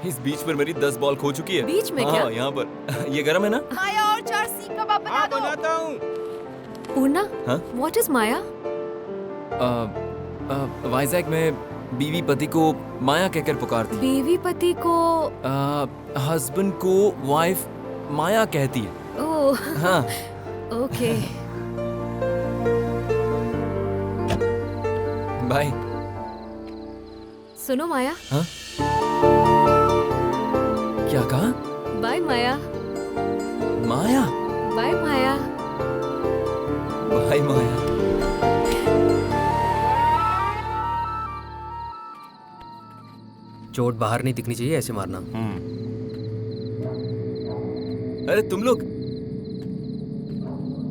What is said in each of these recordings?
इस बीच पर मेरी 10 बॉल खो चुकी है। बीच में हाँ, क्या? यहाँ पर। ये गरम है ना? माया और 4 सीख कबाब बना दो। बनाता हूँ। पूर्णा, हाँ? व्हाट इज माया? वाइजैक में बीवी पति को माया कहकर पुकारती है। बीवी पति को? हस्बैंड को वाइफ माया कहती है। ओह, हाँ। ओके। बाय। सुनो माया। हाँ? क्या कहा? बाय माया। माया। बाय माया। बाय माया। चोट बाहर नहीं दिखनी चाहिए, ऐसे मारना। अरे तुम लोग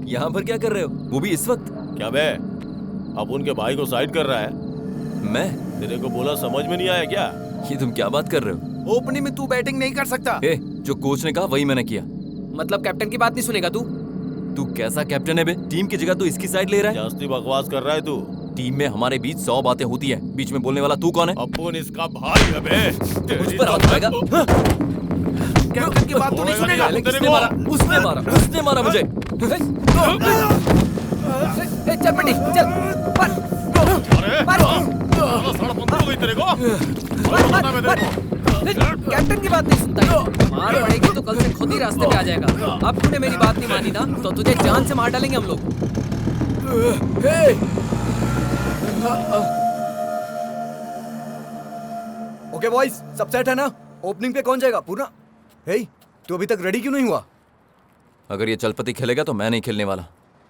यहाँ पर क्या कर रहे हो? वो भी इस वक्त? क्या बे? अब उनके भाई को साइड कर रहा है। मैं? तेरे को बोला समझ में नहीं आया क्या? ये तुम क्या बात कर रहे हो? ओपनिंग में तू बैटिंग नहीं कर सकता। जो कोच ने कहा वही मैंने किया। मतलब कैप्टन की बात नहीं सुनेगा तू? तू कैसा कैप्टन है बे? टीम की जगह तू इसकी साइड ले रहा है। जास्ती बकवास कर रहा है तू। टीम में हमारे बीच 100 बातें होती है, बीच में बोलने वाला तू कौन है? अपुन इसका भाई है बे। मुझ पर हाथ उठाएगा? कैप्टन की बात तो नहीं सुनेगा। किसने मारा? उसने मारा। उसने मारा मुझे। चल पटी, चल मार, मार, तेरे को कैप्टन की बात नहीं सुनता है। मार पड़ेगी तो कल से खुद ही रास्ते पे आ जाएगा। अब तूने मेरी बात नहीं मानी ना तो तुझे जान से मार डालेंगे हम लोग। ओके बॉयज, सब सेट है ना? ओपनिंग पे कौन जाएगा? पूरा? हे, तू अभी तक रेडी क्यों नहीं हुआ? अगर ये चलपति खेलेगा तो मैं नहीं खेलने वाला।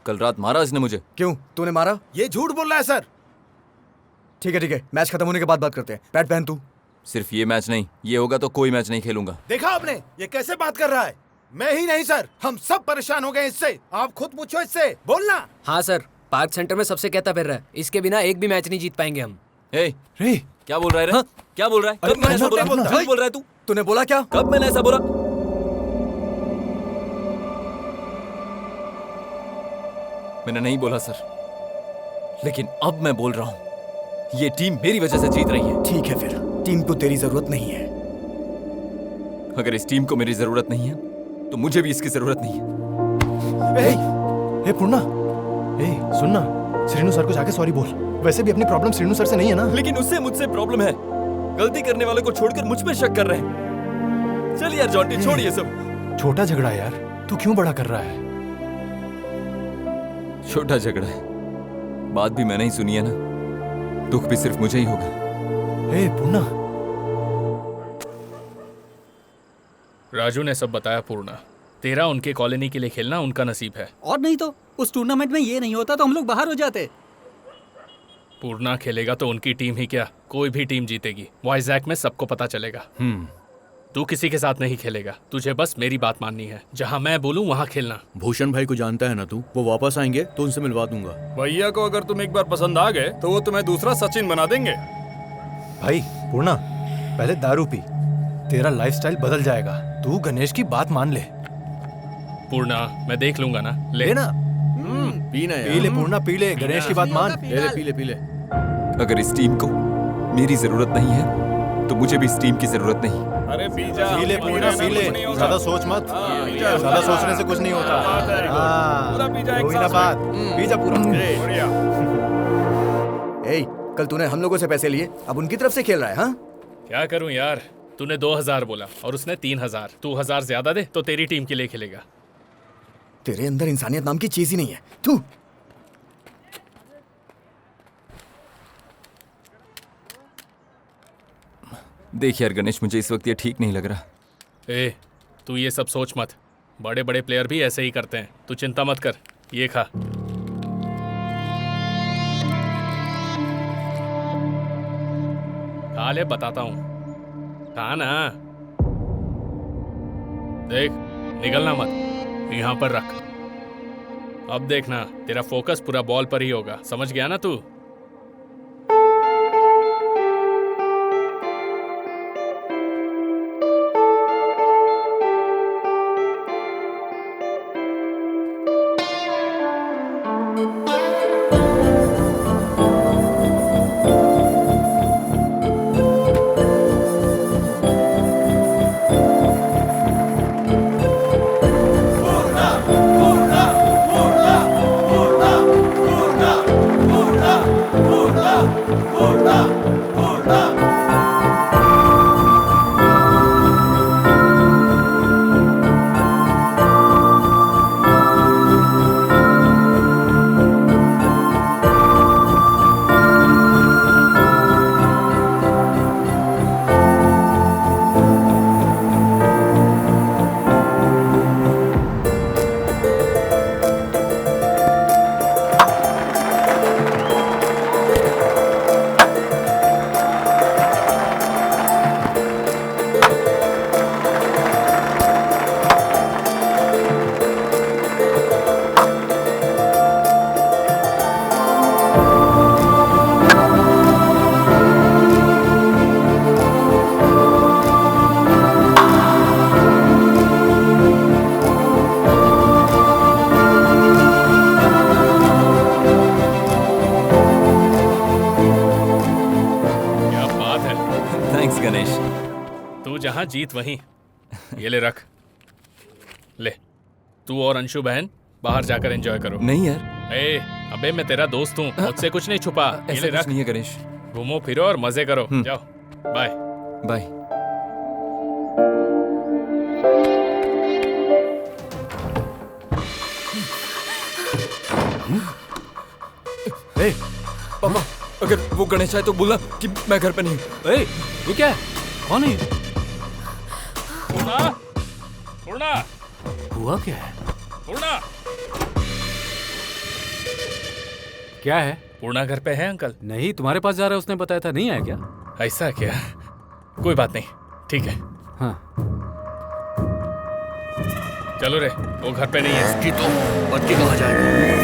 कल रात मारा इसने मुझे। क्यों? तूने मारा? ये झूठ बोल रहा है सर। ठीक है, मैच खत्म होने के बाद बात करते हैं। पैड पहन तू। सिर्फ ये मैच नहीं, ये होगा तो कोई मैच नहीं खेलूंगा। देखा आपने ये कैसे बात कर रहा है? मैं ही नहीं सर, हम सब परेशान हो गए इससे। आप खुद पूछो इससे, बोलना। हाँ सर, पार्क सेंटर में सबसे कहता फिर रहा है। इसके बिना एक भी मैच नहीं जीत पाएंगे हम। ए, क्या बोल रहा है रे? क्या बोल रहा है? कब मैंने ऐसा बोला? झूठ बोल रहा है तू? तूने बोला क्या? कब मैंने ऐसा बोला? मैंने नहीं बोला सर, लेकिन अब मैं बोल रहा हूं, ये टीम मेरी वजह से जीत रही है। ठीक है, फिर टीम को तेरी जरूरत नहीं है। अगर इस टीम को मेरी जरूरत नहीं है तो मुझे भी इसकी जरूरत नहीं है। ए पूर्णा, सुनना, श्रीनु सर को जाके सॉरी बोल। वैसे भी अपनी प्रॉब्लम श्रीनु सर से नहीं है ना। लेकिन उससे मुझसे प्रॉब्लम है। गलती करने वाले को छोड़कर मुझ पे शक कर रहे हैं। चल यार जॉन्टी, छोड़ ये सब। छोटा झगड़ा है यार, तू क्यों बड़ा कर रहा है? छोटा झगड़ा है, बात भी मैंने ही सुनी है ना, दुख भी सिर्फ मुझे ही होगा। ए पूर्णा, राजू ने सब बताया पूर्णा। तेरा उनके कॉलोनी के लिए खेलना उनका नसीब है। और नहीं तो उस टूर्नामेंट में ये नहीं होता तो हम लोग बाहर हो जाते। पूर्णा खेलेगा तो उनकी टीम ही क्या, कोई भी टीम जीतेगी। वाइजैक में सबको पता चलेगा। तू किसी के साथ नहीं खेलेगा, तुझे बस मेरी बात माननी है। जहाँ मैं बोलूँ वहाँ खेलना। भूषण भाई को जानता है ना तू, वो वापस आएंगे तो उनसे मिलवा दूंगा। भैया को अगर तुम एक बार पसंद आ गए तो वो तुम्हें दूसरा सचिन बना देंगे। भाई पूर्णा, पहले दारू पी, तेरा लाइफस्टाइल बदल जाएगा। तू गणेश की बात मान ले। पूर्णा, मैं देख लूंगा ना। ले ना, पीना यार। पी ले पूर्णा, पी ले, गणेश की बात मान। ले ले, पी ले, पी ले। अगर इस टीम को मेरी जरूरत नहीं है तो मुझे भी इस टीम की जरूरत नहीं। अरे पी जा। पी ले पूर्णा, पी ले, ज्यादा सोच मत। ज्यादा सोचने से कुछ नहीं होता। पूरा पी जा, एक वही ना सांस बात, पी जा पूरा। बढ़िया। ए, कल तूने हम लोगों से पैसे लिए, अब उनकी तरफ से खेल रहा है? हाँ, क्या करूं यार, तूने 2000 बोला और उसने 3000। तू 1000 ज्यादा दे तो तेरी टीम के लिए खेलेगा। तेरे अंदर इंसानियत नाम की चीज ही नहीं है। तू देख यार गणेश, मुझे इस वक्त ये ठीक नहीं लग रहा। ए, तू ये सब सोच मत। बड़े बड़े प्लेयर भी ऐसे ही करते हैं। तू चिंता मत कर, ये खा। खा ले, बताता हूं। खा ना। देख, निकलना मत, यहाँ पर रख। अब देखना, तेरा फोकस पूरा बॉल पर ही होगा। समझ गया ना तू? तू जहाँ जीत वहीं। ये ले रख। ले, तू और अंशु बहन बाहर जाकर एंजॉय करो। नहीं यार। अबे मैं तेरा दोस्त हूँ, मुझसे कुछ नहीं छुपा। ये ऐसा ले कुछ रख। नहीं है गणेश। घूमो फिरो और मजे करो। जाओ, बाय। बाय। ए, पापा, अगर वो गणेश आए तो बोलना कि मैं घर पे नहीं हूँ। ये क्या है? कौन है? पूर्णा, पूर्णा, हुआ क्या है? पूर्णा। क्या है? पूर्णा घर पे है अंकल? नहीं, तुम्हारे पास जा रहा है उसने बताया था, नहीं आया क्या? ऐसा क्या? कोई बात नहीं, ठीक है। हाँ। चलो रे, वो घर पे नहीं है। इसकी तो बच्ची कहाँ जाएगा?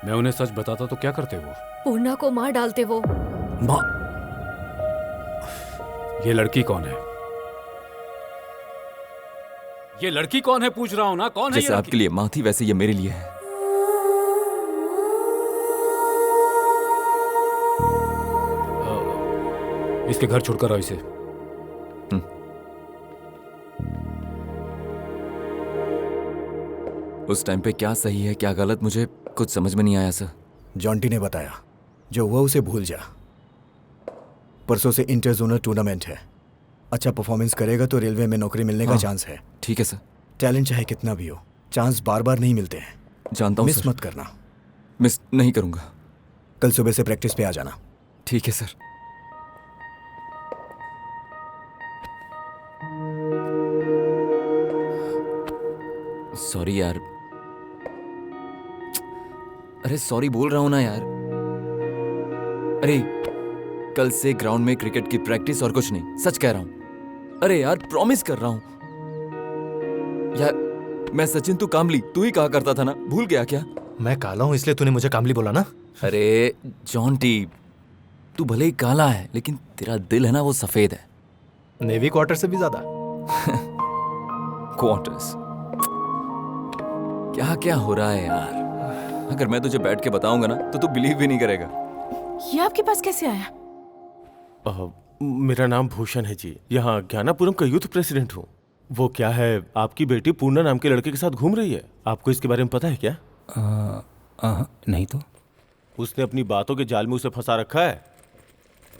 मैं उन्हें सच बताता तो क्या करते वो? पूर्णा को मार डालते वो। माँ, ये लड़की कौन है? ये लड़की कौन है पूछ रहा हूँ ना, कौन है ये जैसे लड़की? आपके लिए माँ थी वैसे ये मेरे लिए है। इसके घर छोड़कर आओ इसे। उस टाइम पे क्या सही है क्या गलत मुझे कुछ समझ में नहीं आया सर। जॉन्टी ने बताया जो हुआ उसे भूल जा। परसों से इंटर जोनल टूर्नामेंट है। अच्छा परफॉर्मेंस करेगा तो रेलवे में नौकरी मिलने का चांस है। ठीक है सर। टैलेंट चाहे कितना भी हो, चांस बार बार नहीं मिलते हैं। जानता हूँ मिस सर। मत करना। मिस नहीं करूंगा। कल सुबह से प्रैक्टिस पे आ जाना। ठीक है सर। सॉरी यार। अरे सॉरी बोल रहा हूं ना यार। अरे कल से ग्राउंड में क्रिकेट की प्रैक्टिस और कुछ नहीं, सच कह रहा हूं। अरे यार प्रॉमिस कर रहा हूं यार। मैं सचिन तू कामली तू ही कहा करता था ना, भूल गया क्या? मैं काला हूं इसलिए तूने मुझे कामली बोला ना। अरे जॉन्टी तू भले ही काला है लेकिन तेरा दिल है ना वो सफेद है। नेवी क्वार्टर से भी ज्यादा। क्वार्टर्स क्या क्या हो रहा है यार। अगर मैं तुझे बैठ के बताऊंगा ना तो तू बिलीव भी नहीं करेगा। ये आपके पास कैसे आया? मेरा नाम भूषण है जी, यहाँ ज्ञानापुरम का यूथ प्रेसिडेंट हूँ। वो क्या है, आपकी बेटी पूर्णा नाम के लड़के के साथ घूम रही है। आपको इसके बारे में पता है क्या? नहीं तो। उसने अपनी बातों के जाल में उसे फंसा रखा है।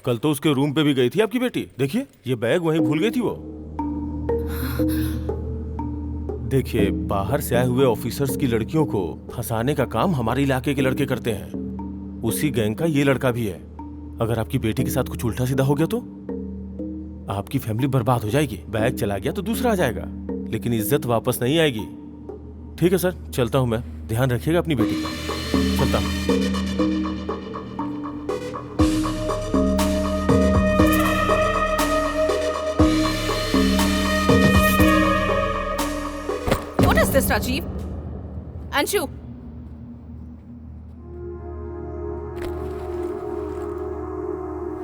कल तो उसके रूम पे भी गई थी आपकी बेटी। देखिए ये बैग वहीं भूल गई थी वो। देखिए बाहर से आए हुए ऑफिसर्स की लड़कियों को फंसाने का काम हमारे इलाके के लड़के करते हैं। उसी गैंग का ये लड़का भी है। अगर आपकी बेटी के साथ कुछ उल्टा सीधा हो गया तो आपकी फैमिली बर्बाद हो जाएगी। बैग चला गया तो दूसरा आ जाएगा, लेकिन इज्जत वापस नहीं आएगी। ठीक है सर, चलता हूं मैं। ध्यान रखिएगा अपनी बेटी का। चलता हूं। What is this, Rajiv? Anshu,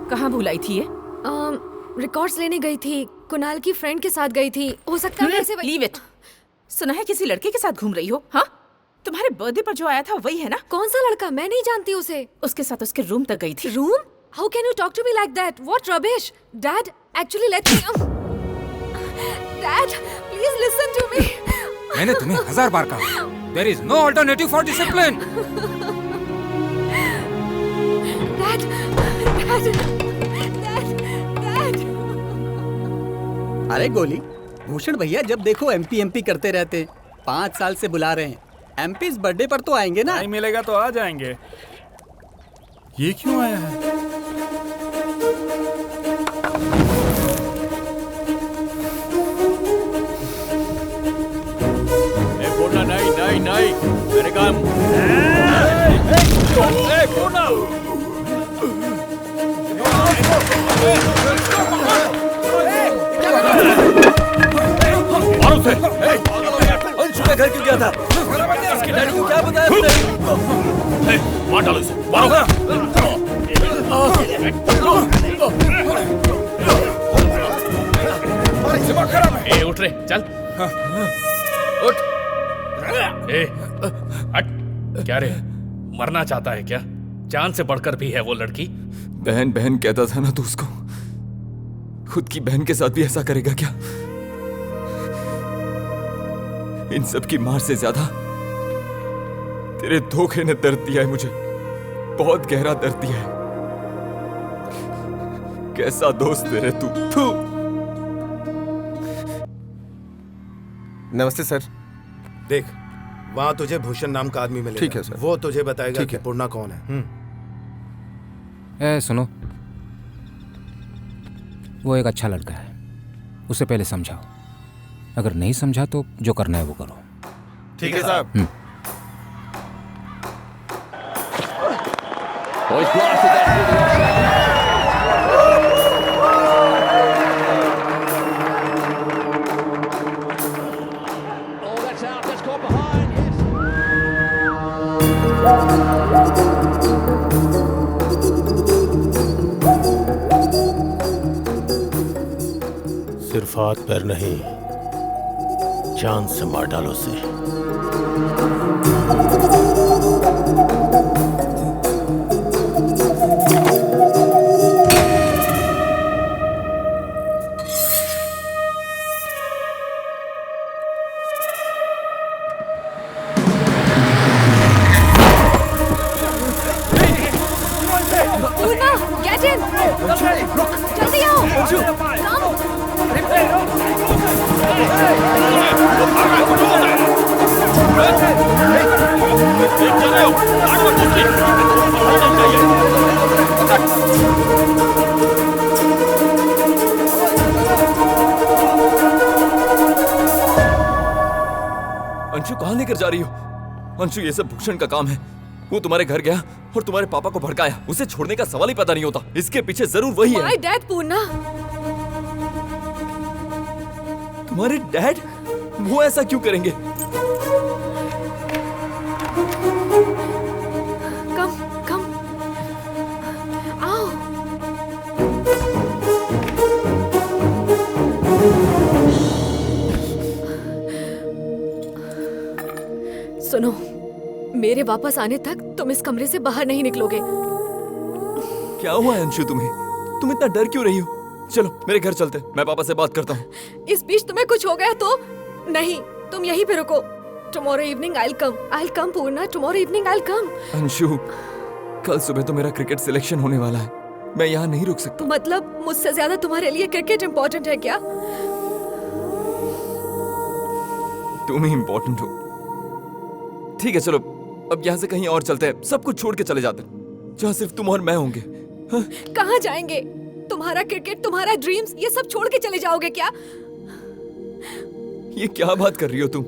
कहाँ भुलाई थी ये? रिकॉर्ड्स लेने गई थी, कुणाल की फ्रेंड के साथ गई थी। हो सकता है ऐसे लीव इट। सुना है किसी लड़के के साथ घूम रही हो? हाँ, तुम्हारे बर्थडे पर जो आया था वही है ना? कौन सा लड़का? मैं नहीं जानती उसे। उसके साथ उसके रूम तक गई थी। Room? How can you talk to me like that? What rubbish. Dad actually let me. Dad please listen to me. मैंने तुम्हें 1000 बार कहा, there is no alternative for discipline. Dad dad dad. अरे गोली, भूषण भैया जब देखो एमपी एमपी करते रहते। 5 साल से बुला रहे हैं। एमपी इस बर्थडे पर तो आएंगे ना? टाइम मिलेगा तो आ जाएंगे। ये क्यों आया है? नहीं नहीं नहीं, मेरे काम। अंशु के घर क्यों गया था? इसके डैडी को क्या बताया तुमने? मार डालो इसे, मारो। ए उठ रे, चल उठ। ए हट। क्या रे, मरना चाहता है क्या? जान से बढ़कर भी है वो लड़की। बहन बहन कहता था ना तू उसको। खुद की बहन के साथ भी ऐसा करेगा क्या? इन सब की मार से ज्यादा तेरे धोखे ने दर्द दिया है मुझे, बहुत गहरा दर्द दिया है। कैसा दोस्त तेरे तू। नमस्ते सर। देख, वहां तुझे भूषण नाम का आदमी मिलेगा। ठीक है सर। वो तुझे बताएगा कि पूर्णा कौन है। ए सुनो, वो एक अच्छा लड़का है, उसे पहले समझाओ। अगर नहीं समझा तो जो करना है वो करो। ठीक है साहब। सिर्फ हाथ पैर नहीं, जान से मार डालो उसे। पूर्णा, get in! जल्दी आओ! अंशु कहाँ लेकर जा रही हो? अंशु, ये सब भूषण का काम है। वो तुम्हारे घर गया और तुम्हारे पापा को भड़काया। उसे छोड़ने का सवाल ही पैदा नहीं होता। इसके पीछे जरूर वही है। My dad, पूर्णा। तुम्हारे डैड? वो ऐसा क्यों करेंगे? कम आओ। सुनो, मेरे वापस आने तक तुम इस कमरे से बाहर नहीं निकलोगे। क्या हुआ है अंशु तुम्हें? तुम इतना डर क्यों रही हो? चलो मेरे घर चलते, मैं पापा से बात करता हूँ। इस बीच तुम्हें कुछ हो गया तो? नहीं, तुम यहीं पे रुको। Tomorrow evening I'll come पूर्णा। Tomorrow evening I'll come। Anshu, कल सुबह तो मेरा क्रिकेट सिलेक्शन होने वाला है, मैं यहाँ नहीं रुक सकता। मतलब मुझसे ज्यादा तुम्हारे लिए क्रिकेट इम्पोर्टेंट है क्या? तुम ही इम्पोर्टेंट हो। ठीक है चलो, अब यहाँ से कहीं और चलते हैं। सब कुछ छोड़ के चले जाते हैं, जहाँ सिर्फ तुम और मैं होंगे। हाँ? कहाँ जाएंगे? तुम्हारा क्रिकेट, तुम्हारा ड्रीम्स, ये सब छोड़ के चले जाओगे क्या? ये क्या बात कर रही हो तुम?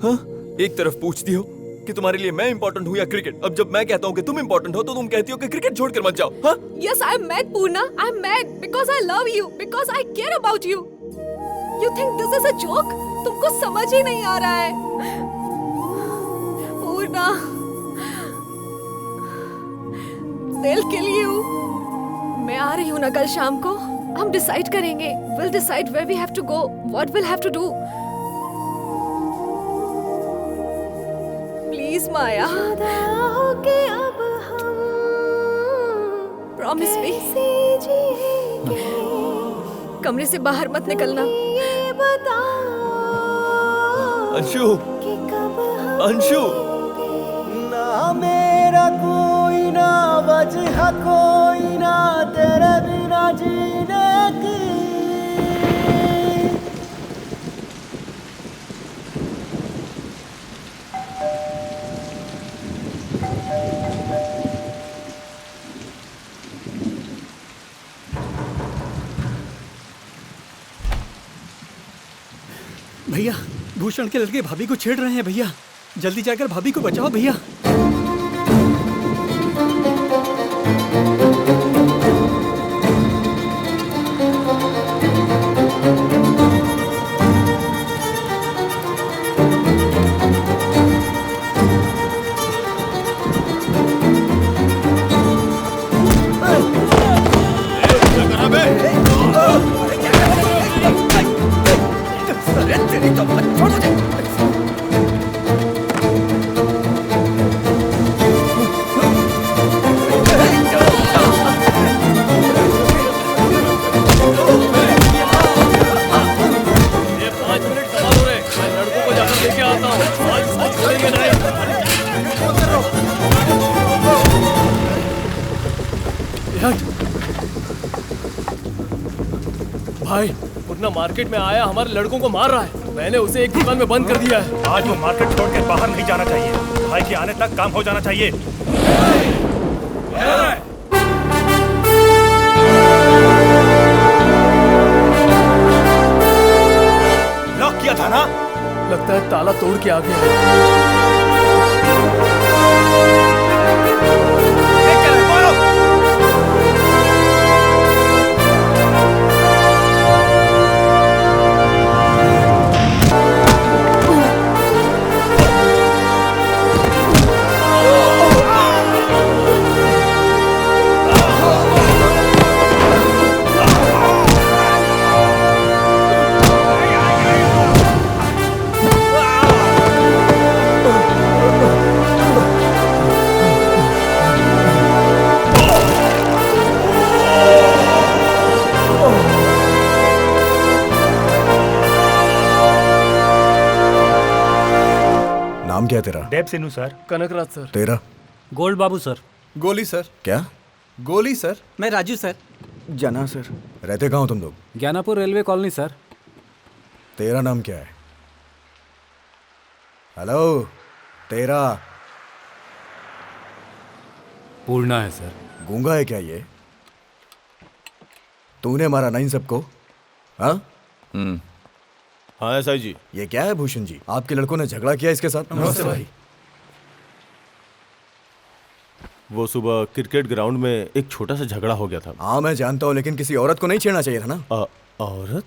हाँ? एक तरफ पूछती हो कि तुम्हारे लिए मैं इंपॉर्टेंट हूँ या क्रिकेट, अब जब मैं कहता हूँ कि तुम इंपॉर्टेंट हो तो तुम कहती हो कि क्रिकेट छोड़कर मत जाओ। हाँ? Yes, I'm mad, Purna. I'm mad because I love you, because I care about you. You think this is a joke? तुमको समझ ही नहीं आ रहा है। पूर्णा, they'll kill you. मैं आ रही हूँ ना कल शाम को। हम डिसाइड करेंगे। We'll decide where we have to go, what we'll have to do. Please, Maya. Promise me. कमरे से बाहर मत निकलना। अंशु, अंशु। ना मेरा कोई ना वजह कोई ना तेरे बिना जीने की। भैया, भूषण के लड़के भाभी को छेड़ रहे हैं भैया। जल्दी जाकर भाभी को बचाओ भैया। हट। भाई पूर्णा मार्केट में आया, हमारे लड़कों को मार रहा है। मैंने उसे एक दुकान में बंद कर दिया है। आज वो मार्केट छोड़ के बाहर नहीं जाना चाहिए। भाई के आने तक काम हो जाना चाहिए। लॉक किया था ना? लगता है ताला तोड़ के आ गया। नाम क्या है तेरा? देव सिन्नू सर। कनकराज सर। तेरा? गोल्ड बाबू सर। गोली सर। क्या? गोली सर। मैं राजू सर। जना सर। रहते कहाँ हो तुम लोग? ज्ञानापुर रेलवे कॉलोनी सर। तेरा नाम क्या है? हेलो, तेरा? पूर्णा है सर। गूंगा है क्या ये? तूने मारा ना इन सबको? हाँ? हाँ एसआई जी। ये क्या है भूषण जी? आपके लड़कों ने झगड़ा किया इसके साथ? नमस्ते भाई। वो सुबह क्रिकेट ग्राउंड में एक छोटा सा झगड़ा हो गया था। हाँ मैं जानता हूँ, लेकिन किसी औरत को नहीं छेड़ना चाहिए था ना? औरत?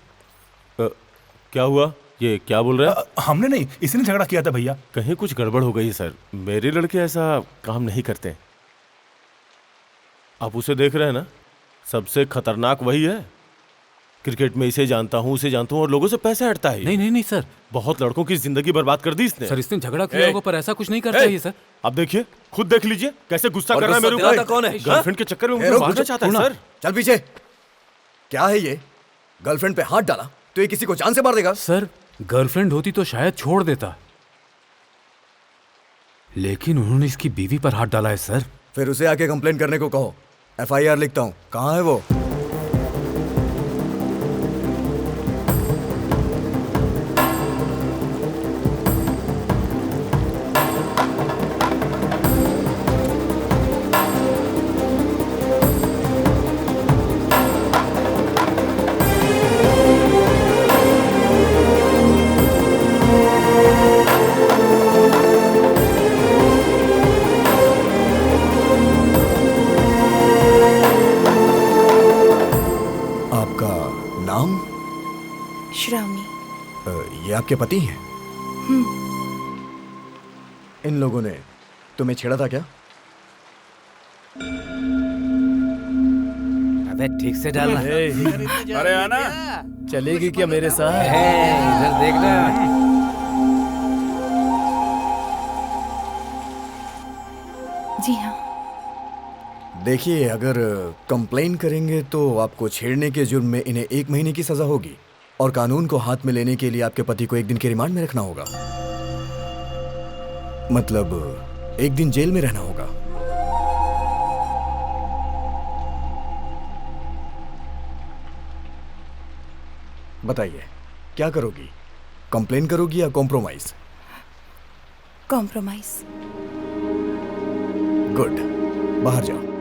क्या हुआ? ये क्या बोल रहे हैं? हमने नहीं, इसने झगड़ा किया था भैया। कहीं कुछ गड़बड़ हो गई सर। मेरे लड़के ऐसा काम नहीं करते। आप उसे देख रहे हैं ना, सबसे खतरनाक वही है। क्रिकेट में इसे जानता हूँ, उसे जानता हूँ, और लोगों से पैसे हटता है। नहीं नहीं नहीं सर, बहुत लड़कों की जिंदगी बर्बाद कर दी इसने। सर इसने झगड़ा किया होगा, पर ऐसा कुछ नहीं करना चाहिए सर। आप देखिए, खुद देख लीजिए कैसे गुस्सा कर रहा है मेरे ऊपर। कौन है? गर्लफ्रेंड के चक्कर में मुझे मारना चाहता है सर। चल पीछे। क्या है ये? गर्लफ्रेंड पे हाथ डाला तो ये किसी को जान से मार देगा? सर गर्लफ्रेंड होती तो शायद छोड़ देता, लेकिन उन्होंने इसकी बीवी पर हाथ डाला है सर। फिर उसे आके कंप्लेन करने को कहो, FIR लिखता हूँ। कहाँ है वो? श्रावणी। ये आपके पति हैं? इन लोगों ने तुम्हें छेड़ा था क्या? अबे ठीक से डालना। अरे आना, चलेगी क्या मेरे साथ? इधर देखना। जी हाँ। देखिए, अगर कंप्लेन करेंगे तो आपको छेड़ने के जुर्म में इन्हें 1 महीने की सजा होगी, और कानून को हाथ में लेने के लिए आपके पति को 1 दिन के रिमांड में रखना होगा। मतलब 1 दिन जेल में रहना होगा। बताइए, क्या करोगी? कंप्लेन करोगी या कॉम्प्रोमाइज? कॉम्प्रोमाइज। गुड, बाहर जाओ।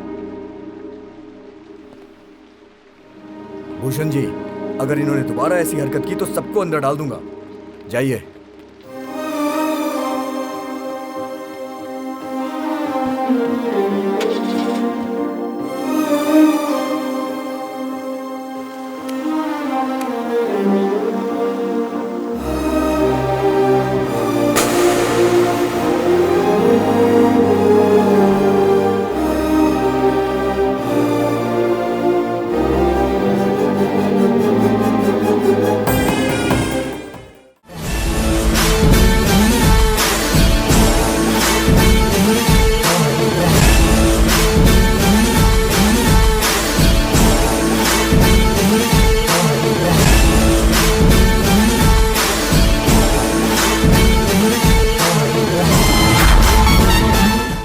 भूषण जी, अगर इन्होंने दोबारा ऐसी हरकत की तो सबको अंदर डाल दूंगा। जाइए।